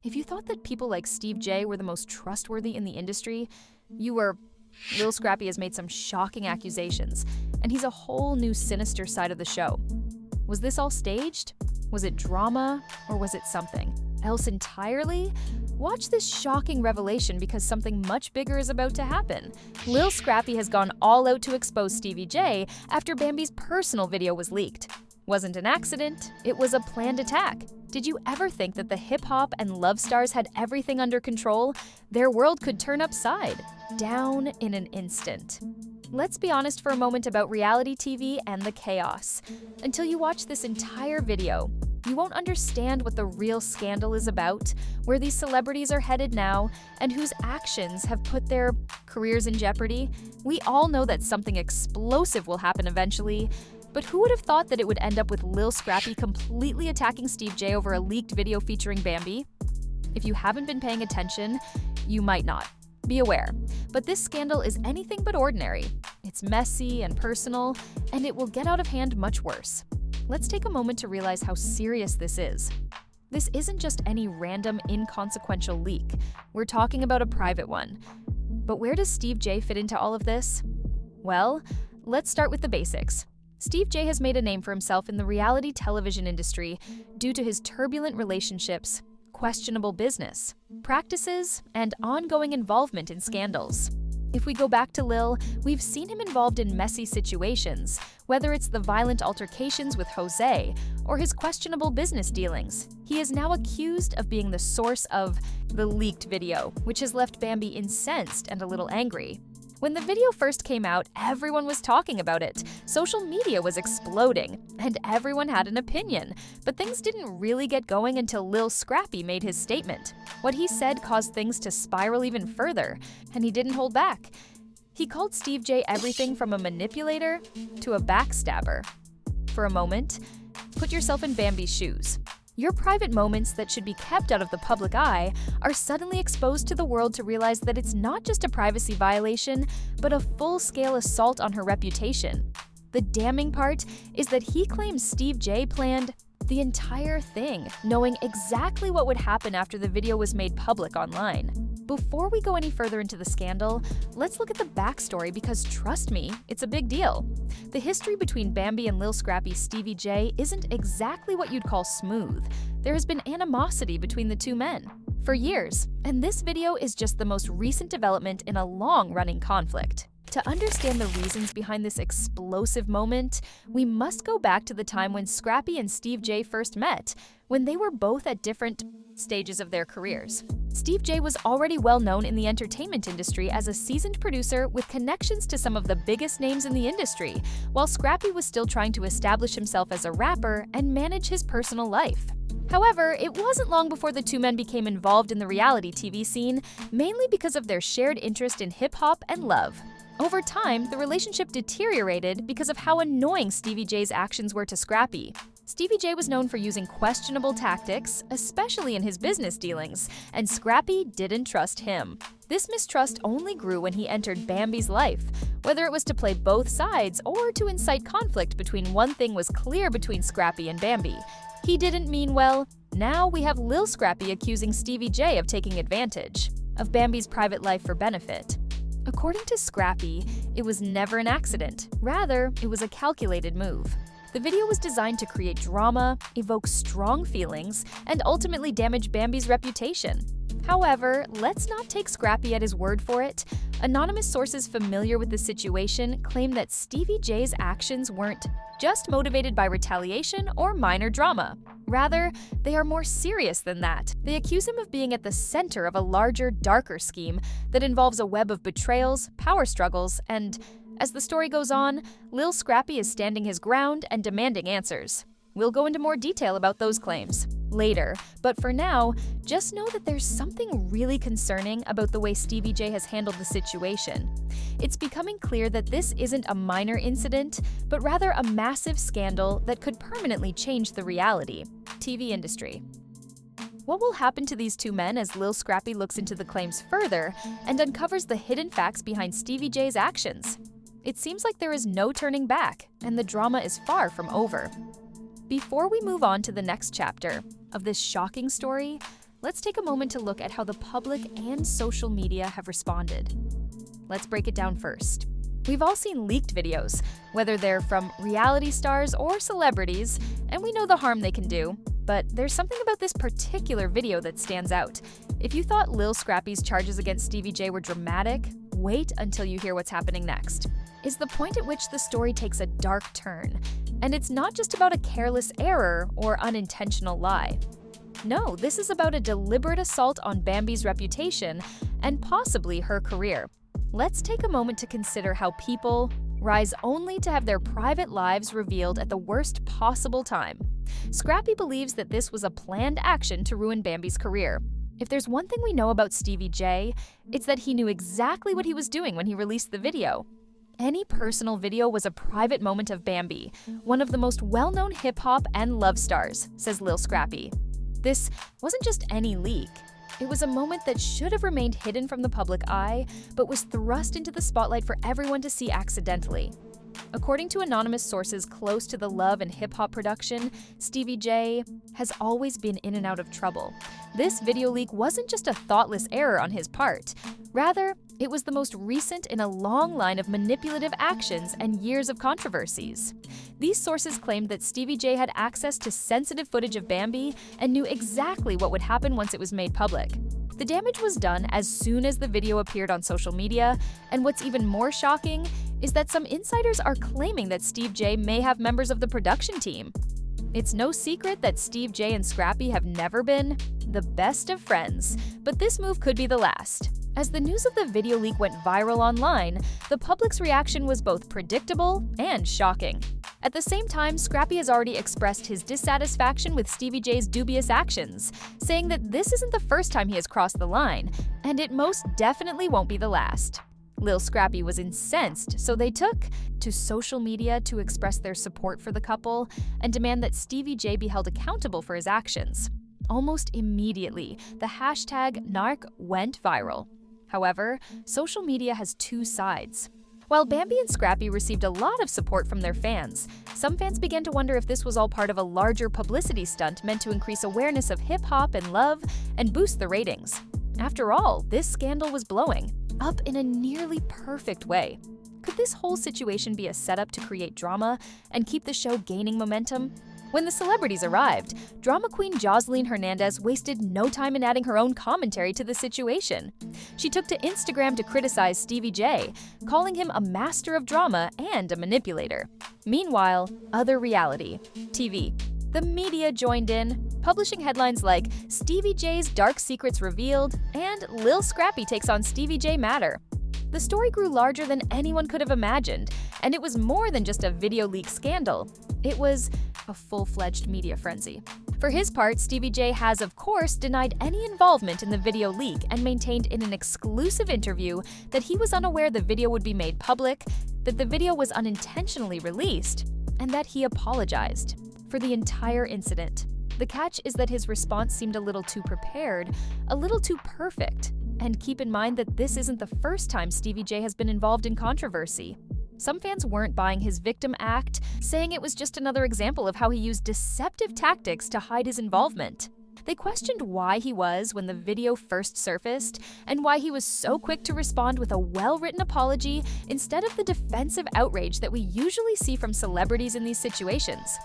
If you thought that people like Steve J were the most trustworthy in the industry, you were. Lil Scrappy has made some shocking accusations, and he's a whole new sinister side of the show. Was this all staged? Was it drama? Or was it something else entirely? Watch this shocking revelation because something much bigger is about to happen. Lil Scrappy has gone all out to expose Stevie J after Bambi's personal video was leaked. Wasn't an accident, it was a planned attack. Did you ever think that the hip-hop and love stars had everything under control? Their world could turn upside down in an instant. Let's be honest for a moment about reality TV and the chaos. Until you watch this entire video, you won't understand what the real scandal is about, where these celebrities are headed now, and whose actions have put their careers in jeopardy. We all know that something explosive will happen eventually, but who would have thought that it would end up with Lil Scrappy completely attacking Steve J over a leaked video featuring Bambi? If you haven't been paying attention, you might not. Be aware. But this scandal is anything but ordinary. It's messy and personal, and it will get out of hand much worse. Let's take a moment to realize how serious this is. This isn't just any random, inconsequential leak. We're talking about a private one. But where does Steve J fit into all of this? Well, let's start with the basics. Steve J has made a name for himself in the reality television industry due to his turbulent relationships, questionable business practices, and ongoing involvement in scandals. If we go back to Lil, we've seen him involved in messy situations, whether it's the violent altercations with Jose or his questionable business dealings. He is now accused of being the source of the leaked video, which has left Bambi incensed and a little angry. When the video first came out, everyone was talking about it. Social media was exploding, and everyone had an opinion. But things didn't really get going until Lil Scrappy made his statement. What he said caused things to spiral even further, and he didn't hold back. He called Steve J everything from a manipulator to a backstabber. For a moment, put yourself in Bambi's shoes. Your private moments that should be kept out of the public eye are suddenly exposed to the world to realize that it's not just a privacy violation, but a full-scale assault on her reputation. The damning part is that he claims Steve J planned the entire thing, knowing exactly what would happen after the video was made public online. Before we go any further into the scandal, let's look at the backstory because trust me, it's a big deal. The history between Bambi and Lil Scrappy's Stevie J isn't exactly what you'd call smooth. There has been animosity between the two men for years, and this video is just the most recent development in a long-running conflict. To understand the reasons behind this explosive moment, we must go back to the time when Scrappy and Steve J first met, when they were both at different stages of their careers. Steve J was already well known in the entertainment industry as a seasoned producer with connections to some of the biggest names in the industry, while Scrappy was still trying to establish himself as a rapper and manage his personal life. However, it wasn't long before the two men became involved in the reality TV scene, mainly because of their shared interest in hip-hop and love. Over time, the relationship deteriorated because of how annoying Stevie J's actions were to Scrappy. Stevie J was known for using questionable tactics, especially in his business dealings, and Scrappy didn't trust him. This mistrust only grew when he entered Bambi's life, whether it was to play both sides or to incite conflict between one thing was clear between Scrappy and Bambi. He didn't mean well. Now we have Lil Scrappy accusing Stevie J of taking advantage of Bambi's private life for benefit. According to Scrappy, it was never an accident. Rather, it was a calculated move. The video was designed to create drama, evoke strong feelings, and ultimately damage Bambi's reputation. However, let's not take Scrappy at his word for it. Anonymous sources familiar with the situation claim that Stevie J's actions weren't just motivated by retaliation or minor drama. Rather, they are more serious than that. They accuse him of being at the center of a larger, darker scheme that involves a web of betrayals, power struggles, and, as the story goes on, Lil Scrappy is standing his ground and demanding answers. We'll go into more detail about those claims later, but for now, just know that there's something really concerning about the way Stevie J has handled the situation. It's becoming clear that this isn't a minor incident, but rather a massive scandal that could permanently change the reality TV industry. What will happen to these two men as Lil Scrappy looks into the claims further and uncovers the hidden facts behind Stevie J's actions? It seems like there is no turning back, and the drama is far from over. Before we move on to the next chapter of this shocking story, let's take a moment to look at how the public and social media have responded. Let's break it down first. We've all seen leaked videos, whether they're from reality stars or celebrities, and we know the harm they can do. But there's something about this particular video that stands out. If you thought Lil Scrappy's charges against Stevie J were dramatic, wait until you hear what's happening next. Is the point at which the story takes a dark turn. And it's not just about a careless error or unintentional lie. No, this is about a deliberate assault on Bambi's reputation and possibly her career. Let's take a moment to consider how people rise only to have their private lives revealed at the worst possible time. Scrappy believes that this was a planned action to ruin Bambi's career. If there's one thing we know about Stevie J, it's that he knew exactly what he was doing when he released the video. Any personal video was a private moment of Bambi, one of the most well-known hip-hop and love stars, says Lil Scrappy. This wasn't just any leak. It was a moment that should have remained hidden from the public eye, but was thrust into the spotlight for everyone to see accidentally. According to anonymous sources close to the love and hip-hop production, Stevie J has always been in and out of trouble. This video leak wasn't just a thoughtless error on his part. Rather, it was the most recent in a long line of manipulative actions and years of controversies. These sources claimed that Stevie J had access to sensitive footage of Bambi and knew exactly what would happen once it was made public. The damage was done as soon as the video appeared on social media, and what's even more shocking is that some insiders are claiming that Steve J may have members of the production team. It's no secret that Steve J and Scrappy have never been the best of friends, but this move could be the last. As the news of the video leak went viral online, the public's reaction was both predictable and shocking. At the same time, Scrappy has already expressed his dissatisfaction with Stevie J's dubious actions, saying that this isn't the first time he has crossed the line, and it most definitely won't be the last. Lil Scrappy was incensed, so they took to social media to express their support for the couple and demand that Stevie J be held accountable for his actions. Almost immediately, the hashtag #narc went viral. However, social media has two sides. While Bambi and Scrappy received a lot of support from their fans, some fans began to wonder if this was all part of a larger publicity stunt meant to increase awareness of hip-hop and love and boost the ratings. After all, this scandal was blowing up in a nearly perfect way. Could this whole situation be a setup to create drama and keep the show gaining momentum? When the celebrities arrived, drama queen Jocelyn Hernandez wasted no time in adding her own commentary to the situation. She took to Instagram to criticize Stevie J, calling him a master of drama and a manipulator. Meanwhile, other reality TV. The media joined in, publishing headlines like Stevie J's dark secrets revealed and Lil Scrappy takes on Stevie J matter. The story grew larger than anyone could have imagined, and it was more than just a video leak scandal. It was a full-fledged media frenzy. For his part, Stevie J has, of course, denied any involvement in the video leak and maintained in an exclusive interview that he was unaware the video would be made public, that the video was unintentionally released, and that he apologized for the entire incident. The catch is that his response seemed a little too prepared, a little too perfect. And keep in mind that this isn't the first time Stevie J has been involved in controversy. Some fans weren't buying his victim act, saying it was just another example of how he used deceptive tactics to hide his involvement. They questioned why he was when the video first surfaced, and why he was so quick to respond with a well-written apology instead of the defensive outrage that we usually see from celebrities in these situations.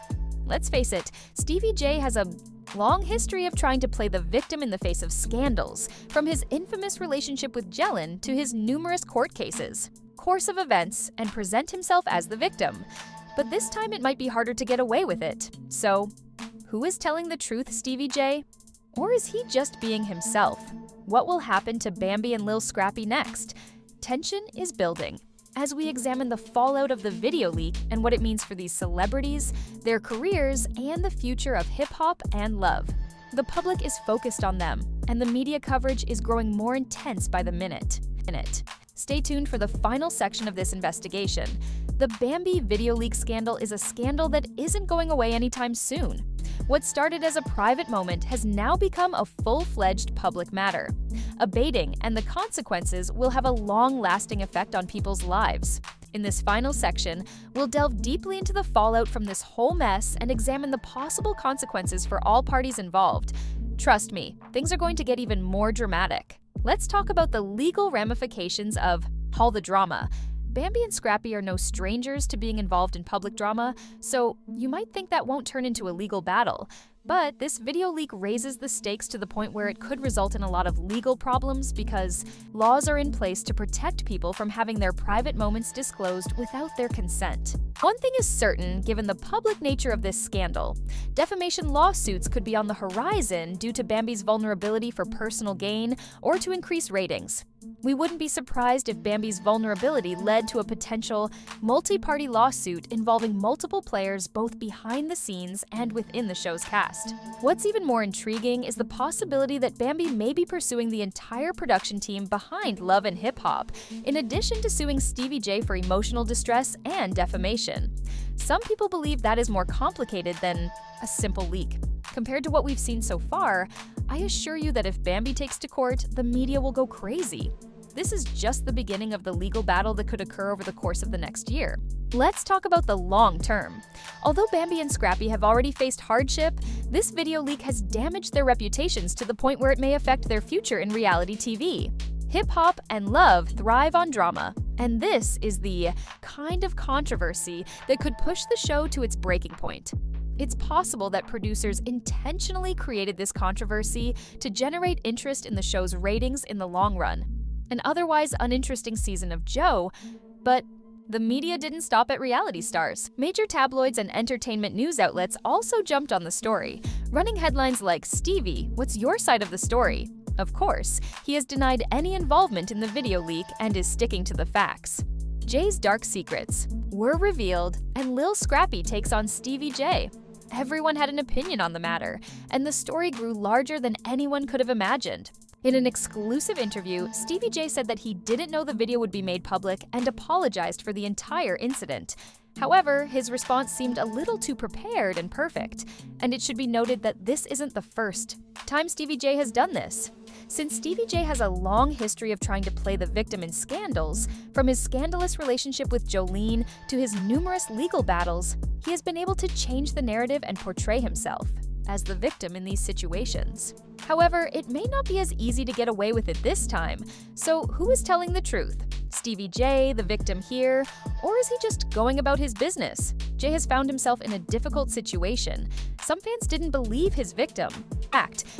Let's face it, Stevie J has a long history of trying to play the victim in the face of scandals, from his infamous relationship with Jellin to his numerous court cases, course of events, and present himself as the victim. But this time it might be harder to get away with it. So, who is telling the truth, Stevie J? Or is he just being himself? What will happen to Bambi and Lil Scrappy next? Tension is building as we examine the fallout of the video leak and what it means for these celebrities, their careers, and the future of hip-hop and love. The public is focused on them, and the media coverage is growing more intense by the minute. Stay tuned for the final section of this investigation. The Bambi video leak scandal is a scandal that isn't going away anytime soon. What started as a private moment has now become a full-fledged public matter. Abating and the consequences will have a long-lasting effect on people's lives. In this final section, we'll delve deeply into the fallout from this whole mess and examine the possible consequences for all parties involved. Trust me, things are going to get even more dramatic. Let's talk about the legal ramifications of all the drama. Bambi and Scrappy are no strangers to being involved in public drama, so you might think that won't turn into a legal battle. But this video leak raises the stakes to the point where it could result in a lot of legal problems because laws are in place to protect people from having their private moments disclosed without their consent. One thing is certain, given the public nature of this scandal. Defamation lawsuits could be on the horizon due to Bambi's vulnerability for personal gain or to increase ratings. We wouldn't be surprised if Bambi's vulnerability led to a potential multi-party lawsuit involving multiple players both behind the scenes and within the show's cast. What's even more intriguing is the possibility that Bambi may be pursuing the entire production team behind Love and Hip Hop, in addition to suing Stevie J for emotional distress and defamation. Some people believe that is more complicated than a simple leak. Compared to what we've seen so far, I assure you that if Bambi takes to court, the media will go crazy. This is just the beginning of the legal battle that could occur over the course of the next year. Let's talk about the long term. Although Bambi and Scrappy have already faced hardship, this video leak has damaged their reputations to the point where it may affect their future in reality TV. Hip-hop and love thrive on drama, and this is the kind of controversy that could push the show to its breaking point. It's possible that producers intentionally created this controversy to generate interest in the show's ratings in the long run. An otherwise uninteresting season of Joe, but the media didn't stop at reality stars. Major tabloids and entertainment news outlets also jumped on the story, running headlines like, "Stevie, what's your side of the story?" Of course, he has denied any involvement in the video leak and is sticking to the facts. Jay's dark secrets were revealed, and Lil Scrappy takes on Stevie J. Everyone had an opinion on the matter, and the story grew larger than anyone could have imagined. In an exclusive interview, Stevie J said that he didn't know the video would be made public and apologized for the entire incident. However, his response seemed a little too prepared and perfect, and it should be noted that this isn't the first time Stevie J has done this. Since Stevie J has a long history of trying to play the victim in scandals, from his scandalous relationship with Jolene to his numerous legal battles, he has been able to change the narrative and portray himself as the victim in these situations. However, it may not be as easy to get away with it this time, so who is telling the truth? Stevie J, the victim here, or is he just going about his business? Jay has found himself in a difficult situation. Some fans didn't believe his victim,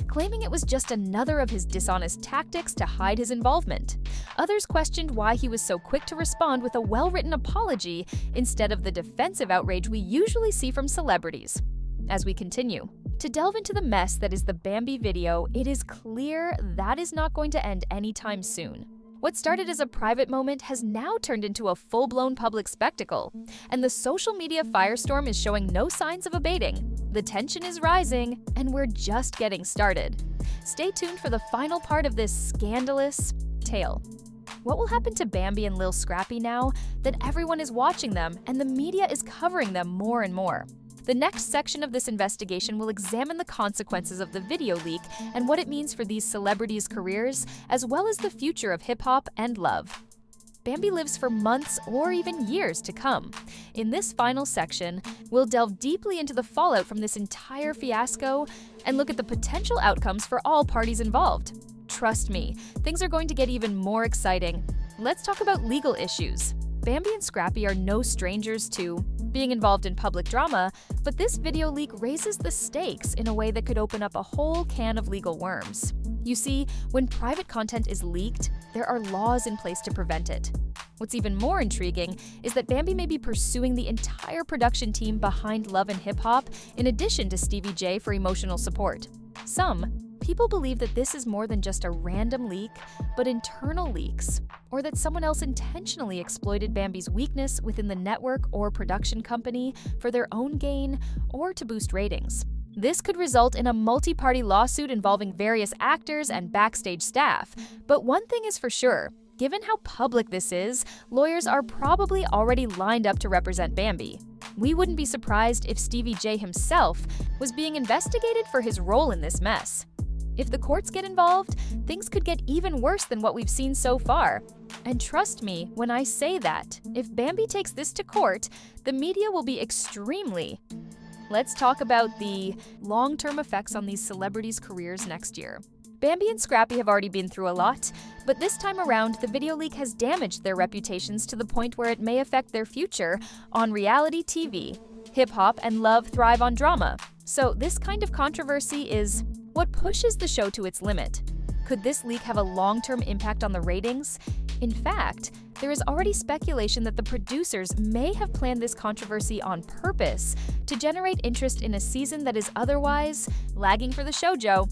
claiming it was just another of his dishonest tactics to hide his involvement. Others questioned why he was so quick to respond with a well-written apology instead of the defensive outrage we usually see from celebrities. As we continue to delve into the mess that is the Bambi video, it is clear that is not going to end anytime soon. What started as a private moment has now turned into a full-blown public spectacle, and the social media firestorm is showing no signs of abating. The tension is rising, and we're just getting started. Stay tuned for the final part of this scandalous tale. What will happen to Bambi and Lil Scrappy now that everyone is watching them and the media is covering them more and more? The next section of this investigation will examine the consequences of the video leak and what it means for these celebrities' careers, as well as the future of hip-hop and love. Bambi lives for months or even years to come. In this final section, we'll delve deeply into the fallout from this entire fiasco and look at the potential outcomes for all parties involved. Trust me, things are going to get even more exciting. Let's talk about legal issues. Bambi and Scrappy are no strangers to being involved in public drama, but this video leak raises the stakes in a way that could open up a whole can of legal worms. You see, when private content is leaked, there are laws in place to prevent it. What's even more intriguing is that Bambi may be pursuing the entire production team behind Love and Hip Hop, in addition to Stevie J for emotional support. Some people believe that this is more than just a random leak, but internal leaks, or that someone else intentionally exploited Bambi's weakness within the network or production company for their own gain or to boost ratings. This could result in a multi-party lawsuit involving various actors and backstage staff. But one thing is for sure, given how public this is, lawyers are probably already lined up to represent Bambi. We wouldn't be surprised if Stevie J himself was being investigated for his role in this mess. If the courts get involved, things could get even worse than what we've seen so far. And trust me when I say that, if Bambi takes this to court, the media will be extremely let's talk about the long-term effects on these celebrities' careers next year. Bambi and Scrappy have already been through a lot, but this time around, the video leak has damaged their reputations to the point where it may affect their future on reality TV. Hip-hop and love thrive on drama, so this kind of controversy is what pushes the show to its limit. Could this leak have a long-term impact on the ratings? In fact, there is already speculation that the producers may have planned this controversy on purpose to generate interest in a season that is otherwise lagging for the shoujo.